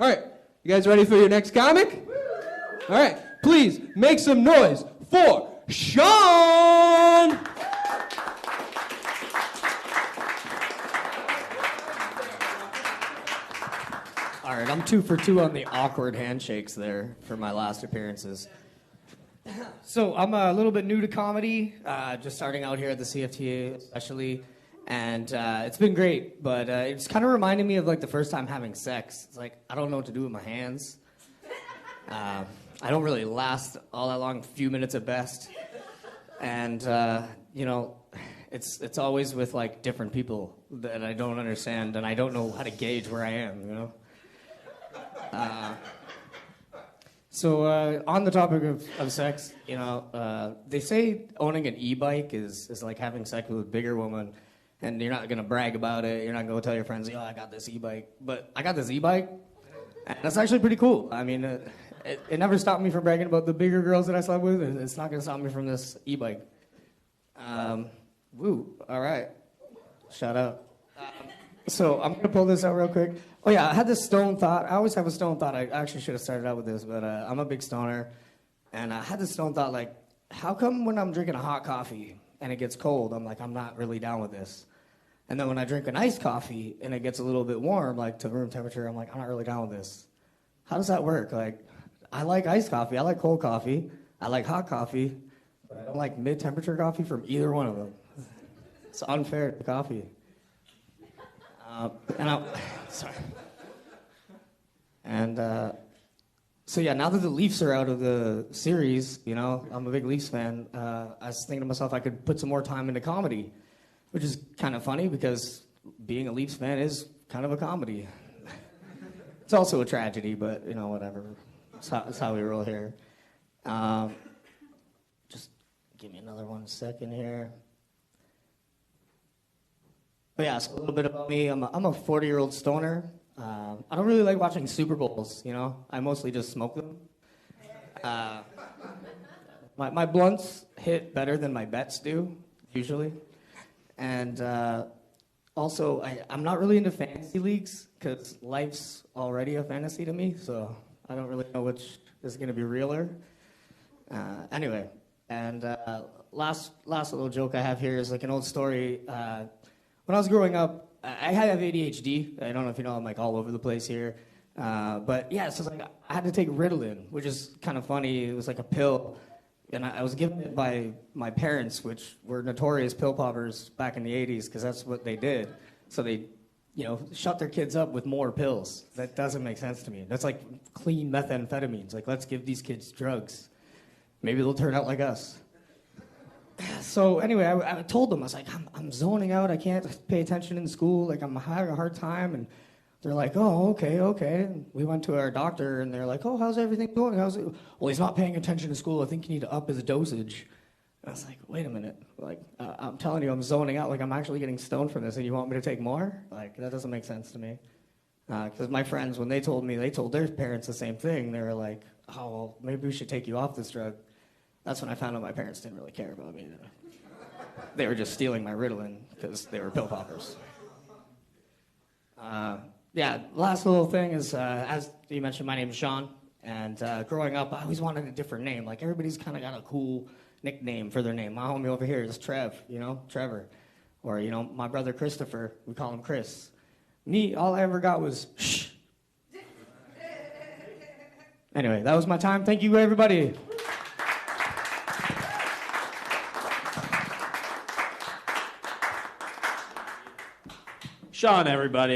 All right, you guys ready for your next comic? All right, please make some noise for Sean! All right, I'm 2 for 2 on the awkward handshakes there for my last appearances. So I'm a little bit new to comedy, just starting out here at the CFTA especially, and it's been great, but it's kind of reminded me of like the first time having sex. It's like, I don't know what to do with my hands. I don't really last all that long, a few minutes at best. And, you know, it's always with like different people that I don't understand, and I don't know how to gauge where I am, you know? So on the topic of sex, you know, they say owning an e-bike is like having sex with a bigger woman, and you're not going to brag about it. You're not going to tell your friends, I got this e-bike. But I got this e-bike, and that's actually pretty cool. I mean, it never stopped me from bragging about the bigger girls that I slept with. It's not going to stop me from this e-bike. Woo, all right. Shout out. So I'm going to pull this out real quick. Oh, yeah, I had this stone thought. I always have a stone thought. I actually should have started out with this, but I'm a big stoner. And I had this stone thought, like, how come when I'm drinking a hot coffee and it gets cold, I'm like, I'm not really down with this? And then when I drink an iced coffee and it gets a little bit warm, like to room temperature, I'm like, I'm not really down with this. How does that work? Like, I like iced coffee. I like cold coffee. I like hot coffee. But I don't like mid-temperature coffee from either one of them. It's unfair to coffee. Sorry. And so yeah, now that the Leafs are out of the series, you know, I'm a big Leafs fan. I was thinking to myself I could put some more time into comedy, which is kind of funny because being a Leafs fan is kind of a comedy. It's also a tragedy, but you know, whatever. That's how we roll here. Just give me another 1 second here. But yeah, so a little bit about me. I'm a 40-year-old stoner. I don't really like watching Super Bowls, you know. I mostly just smoke them. My blunts hit better than my bets do, usually. And also, I'm not really into fantasy leagues because life's already a fantasy to me, so I don't really know which is going to be realer. Anyway, and last little joke I have here is like an old story. When I was growing up, I have ADHD. I don't know if you know, I'm like all over the place here. But yeah, so like I had to take Ritalin, which is kind of funny. It was like a pill. And I was given it by my parents, which were notorious pill poppers back in the 80s, because that's what they did. So they, you know, shut their kids up with more pills. That doesn't make sense to me. That's like clean methamphetamines. Like, let's give these kids drugs. Maybe they'll turn out like us. So anyway, I told them, I was like, I'm zoning out. I can't pay attention in school. Like, I'm having a hard time. And they're like, oh, okay. And we went to our doctor, and they're like, oh, how's everything going? Well, he's not paying attention to school. I think you need to up his dosage. And I was like, wait a minute. Like, I'm telling you, I'm zoning out. Like, I'm actually getting stoned from this, and you want me to take more? Like, that doesn't make sense to me. Because my friends, when they told their parents the same thing. They were like, oh, well, maybe we should take you off this drug. That's when I found out my parents didn't really care about me. They were just stealing my Ritalin because they were pill poppers. Yeah, last little thing is, as you mentioned, my name is Sean. And growing up, I always wanted a different name. Like, everybody's kind of got a cool nickname for their name. My homie over here is Trev, you know, Trevor. Or, you know, my brother Christopher, we call him Chris. Me, all I ever got was shh. Anyway, that was my time. Thank you, everybody. Sean, everybody.